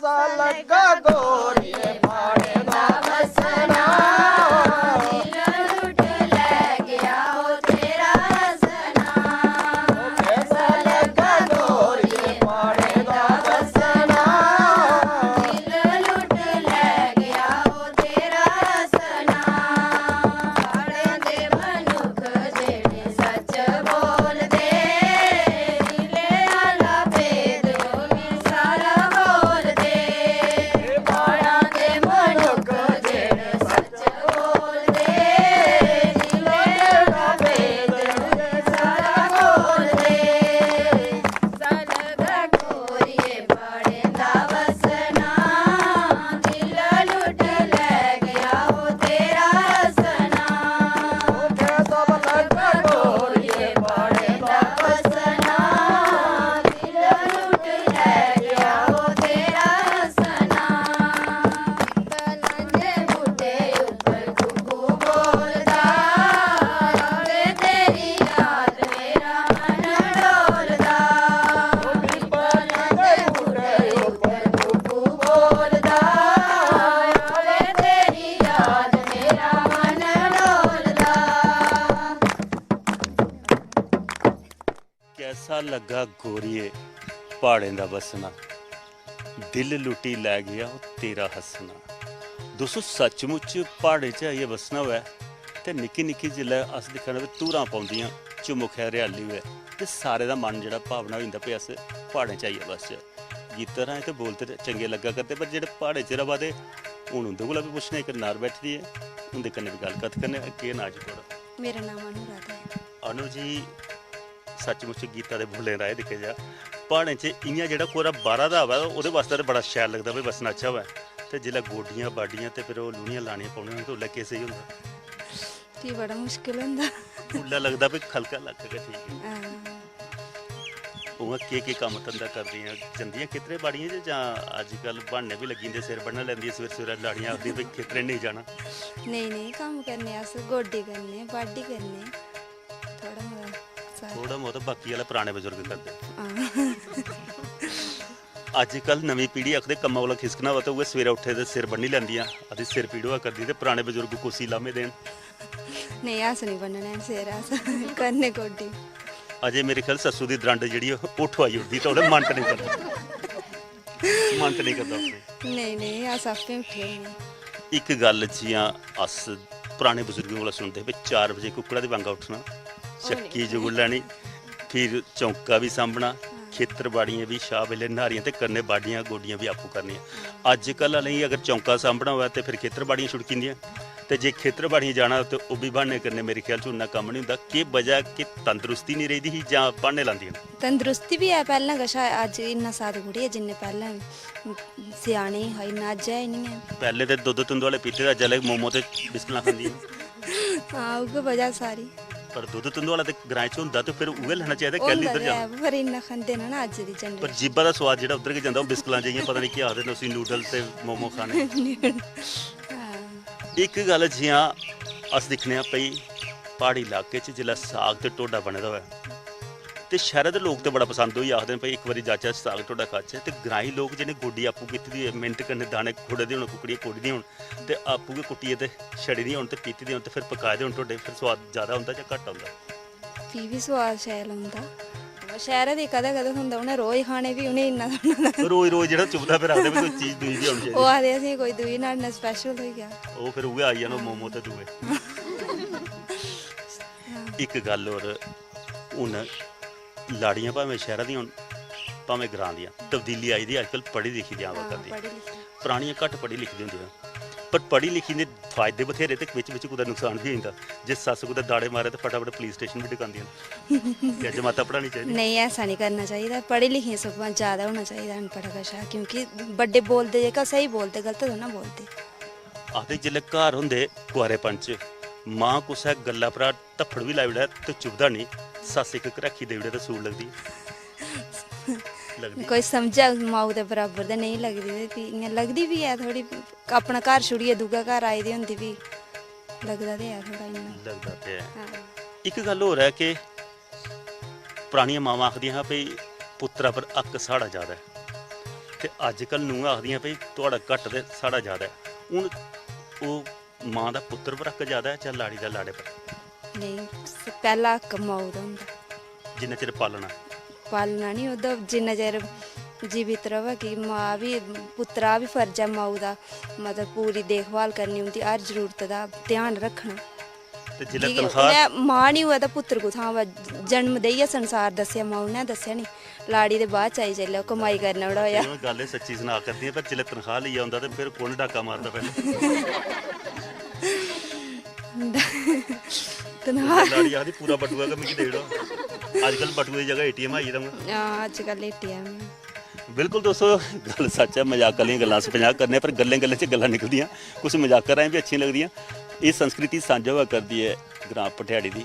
कैसा लगा गोरिये पाड़े दा बसना कैसा लगा गोरिए पहाड़ें दा बसना दिल लुटी लै गया वो तेरा हसना। दोस्तों सचमुच प्हाड़ें च आइयै बसना होऐ ते निक्की निक्की जिल्लै अस दिक्खने धूरां पौंदियां झुमुख हरियाली होऐ ते सारे दा मन जेह्ड़ा भावना होई जंदा भाई अस प्हाड़ें च आइयै बसचै। गीत राहें ते बोलते चंगे लग्गा करदे पर जेह्ड़े प्हाड़ें च रवा दे हून उं'दे कोला बी पुच्छने। एक नार बैठी दी ऐ उं'दे कन्नै बी गल्ल कत्थ करने। केह् नां जी थुआढ़ा? मेरा नाम अनु राधा है। अनु जी सचमुच गीता दे बोलें राहें दिक्खेआ जा प्हाड़ें च इ'यां जेह्ड़ा कोई बाह्रा दा आवै ओह्दे वास्ते ते बड़ा शैल लगदा भाई बस्सना अच्छा होऐ ते जेल्लै गोड्डियां बाड्डियां ते फिर ओह् लूनियां लानियां पौनियां ते उसलै केह् स्हेई होंदा? फ्ही बड़ा मुश्किल होंदा। उसलै लगदा भाई खलका लक्क गै ठीक ऐ। उ'आं केह् कम्म धंधा करदियां जंदियां खेतरें बाड़ियें च जां अजकल ब्हान्ने बी लग्गी जंदे सिर बन्नन लैंदियां सवेरे लाड़ियां आखदियां भाई खेतरें नेईं जाना? नेईं कम्म करने अस गोड्डी करने बाड्डी करने थोड़ा मता बाकी आह्ला पराने बजुर्ग करदे। अजकल नमीं पीढ़ी आखदे कम्मा कोला खिसकना होऐ ते उ'ऐ सवेरे उट्ठे ते सिर बन्नी लैंदियां आखदी सिर पीड़ होआ करदी ते पराने बजुर्ग कुसी लामे देन। नेईं अस नहीं बन्नने सिर अस करने गोड्डी। अजे मेरे ख्याल सस्सू दी द्रंड जेह्ड़ी ओह् ठुआई उठदी ते ओह्दा मन नहीं करदा मन नहीं करदा अपने। नेईं अस आपे उट्ठी होन्ने। इक गल्ल जियां अस पराने बजुर्गें कोला सुनदे भाई 4 बजे कुक्कड़ा दी वांगा उट्ठना चक्की जुगड़ लैनी फिर चौंका भी सांभना खेतर बाड़ियां भी शाह बेल्ले न्हारियां ते कन्नै बाड्डियां गोड्डियां भी आपूं करनियां। अजकल आह्लें गी अगर चौंका सांभना होऐ ते फिर खेतर बाड़ियां छुड़की जंदियां ते जे खेतर बाड़ियां जाना ते ओह् बी ब्हाने करने। मेरे ख्याल च उन्ना कम्म नहीं होंदा। केह् वजह कि तंदरुस्ती नहीं रेही ही जां ब्हाने लांदियां? तंदरुस्ती भी है पैह्लें कशा अज्ज इन्ना साथ थोड़ी है जिन्ने पैह्लें स्याने हा इन्ना अज्ज है नहीं है। पैह्लें ते दुद्ध तुंद वाले पीते अज्ज आह्ले मोमो ते बिस्कुटां खंदियां। हाँ उ'ऐ वजह सारी। पर दुद्ध तुंद वाला ते ग्राएं च होंदा ते फिर उ'ऐ लैना चाहिदा कैल्ली उद्धर जाना? पर इन्ना खंदे ना अज्ज दी जनरेशन। पर जीबा दा स्वाद जेह्ड़ा उद्धर गै जंदा ओह् बिस्कुटां च इ'यां पता नहीं केह् आखदे न उसी नूडल ते मोमो खाने। इक गल्ल जियां अस दिक्खने आं भाई प्हाड़ी इलाके च जेल्लै साग ते ढोडा बने दा होऐ ते शैह्रे दे लोक ते बड़ा पसंद होई आखदे न भाई इक बारी जाचै साग ढोडा खाचै। ते ग्राईं लोक जि'नें गोड्डी आपूं कीती दी होऐ मिंट कन्नै दाने खुड़े दे होन कुकड़ियां कोड़ी दियां होन ते आपूं गै कुट्टियै ते छड़ी दियां होन ते पीती दियां होन ते फिर पकाए दे होन ढोडे फिर स्वाद ज़्यादा होंदा जां घट्ट होंदा? फ्ही बी स्वाद शैल होंदा। शैह्रे दी कदें थ्होंदा उ'नें रोज खाने फ्ही उ'नें इन्ना रोज रोज जेह्ड़ा चुभदा फिर आखदे कोई चीज़ दूई बी होनी चाहिदी। ओह् आखदे असें कोई दूई न्हाड़े स्पैशल थ्होई जा। ओह् फिर उ'ऐ आई जाना मोमो ते दूए। इक गल्ल होर हून लाड़ियां भावें शैह्रा दियां होन भावें ग्रां दियां तब्दीली आई दी अजकल पढ़ी लिखी दियां आवा करदी। परानियां घट्ट पढ़ी लिखी दियां होंदियां पर पढ़ी लिखी दे फायदे बथेरे ते बिच कुदै नुकसान भी होई जंदा। जे सस्स कुदै दाड़े मारे ते फटाफट पुलिस स्टेशन भी टकांदियां। जमाता पढ़ानी चाहिदी? नहीं ऐसा नहीं करना चाहिए। पढ़ी लिखी सगुआं ज़्यादा होना चाहिए अनपढ़ कशा क्योंकि बड्डे बोलदे जेह्का स्हेई बोलदे गलत थोह्ड़ा ना बोलदे। आखदे जेल्लै घर होंदे कुआरेपन च मां कुसै गल्ला परा धफ्फड़ भी लाई ओड़े ते चुभदा नहीं। सस्स इक घराखी देई ओड़े ते सूट लगदी। कोई समझै माऊ दे बराबर ते नहीं लगदी ते फ्ही इ'यां लगदी बी है थोड़ी। अपना घर छुड़ियै दूआ घर आई दी होंदी फ्ही लगदा ते है थोड़ा इ'यां लगदा ते है। इक गल्ल होर है कि परानियां मावां आखदियां हां भाई पुत्तरा पर हक्क साढ़ा ज़्यादा है ਤੇ ਅੱਜ ਕੱਲ ਨੂੰ ਆਖਦੀਆਂ ਭਈ ਤੁਹਾਡਾ ਘੱਟ ਤੇ ਸਾਡਾ ਜ਼ਿਆਦਾ ਹੁਣ ਉਹ ਮਾਂ ਦਾ ਪੁੱਤਰ ਵਰਕ ਜ਼ਿਆਦਾ ਹੈ ਜਾਂ ਲਾੜੀ ਦਾ ਲਾੜੇ ਪਰ ਨਹੀਂ ਪਹਿਲਾ ਹੱਕ ਮਾਊ ਦਾ ਹੁੰਦਾ ਜਿੰਨਾ ਚਿਰ ਪਾਲਣਾ ਪਾਲਣਾ ਨਹੀਂ ਉਹਦਾ ਜਿੰਨਾ ਚਿਰ ਜੀਵਿਤ ਰਵੇ ਕਿ ਮਾਂ ਵੀ ਪੁੱਤਰਾ ਵੀ ਫਰਜ਼ ਹੈ ਮਾਊ ਦਾ ਮਤਲਬ ਪੂਰੀ ਦੇਖਭਾਲ ਕਰਨੀ ਹੁੰਦੀ ਹਰ ਜ਼ਰੂਰਤ ਦਾ ਧਿਆਨ ਰੱਖਣਾ ਤੇ ਜਿਲੇ ਠੀਕ ਹੈ, ਤਨਖਾਹ ਉਹਨੇ ਮਾਂ ਨਹੀਂ ਹੋਇਆ ਤਾਂ ਪੁੱਤਰ ਕੋ ਥਾਂ ਜਨਮ ਦੇ ਹੀ ਸੰਸਾਰ ਦੱਸਿਆ ਮਾਂ ਨੇ ਦੱਸਿਆ ਨਹੀਂ ਲਾੜੀ ਦੇ ਬਾਅਦ ਚ ਆਈ ਚੱਲਿਆ ਕਮਾਈ ਕਰਨਾ ਬੜਾ ਹੋਇਆ ਇਹ ਗੱਲ ਇਹ ਸੱਚੀ ਸੁਣਾ ਕਰਦੀ ਹੈ ਪਰ ਜਿਲੇ ਤਨਖਾਹ ਲਈ ਆਉਂਦਾ ਤੇ ਫਿਰ ਕੌਣ ਡਾਕਾ ਮਾਰਦਾ ਪਹਿਲੇ ਤਨਖਾਹ ਲਾੜੀ ਆਖਦੀ ਪੂਰਾ ਬਟੂਆ ਕਿ ਮੈਨੂੰ ਦੇ ਦਿਓ ਅੱਜ ਕੱਲ ਬਟੂਏ ਦੀ ਜਗ੍ਹਾ ਏਟੀਐਮ ਆਈ ਜਾਂਦਾ ਅੱਜ ਕੱਲ੍ਹ ATM ਬਿਲਕੁਲ ਦੋਸਤੋ ਗੱਲ ਸੱਚ ਹੈ ਮਜ਼ਾਕ ਵਾਲੀਆਂ ਗੱਲਾਂ ਸੇ 50 ਕਰਨੇ ਪਰ ਗੱਲਾਂ ਗੱਲਾਂ 'ਚ ਗੱਲਾਂ ਨਿਕਲਦੀਆਂ ਕੁਝ ਮਜ਼ਾਕ ਰਾਹੀਂ ਵੀ ਅੱਛੀਆਂ ਲੱਗਦੀਆਂ ਇਹ ਸੰਸਕ੍ਰਿਤੀ ਸਾਂਝਾ ਹੋਇਆ ਕਰਦੀ ਹੈ ਗ੍ਰਾਮ ਪਟਿਆੜੀ ਦੀ।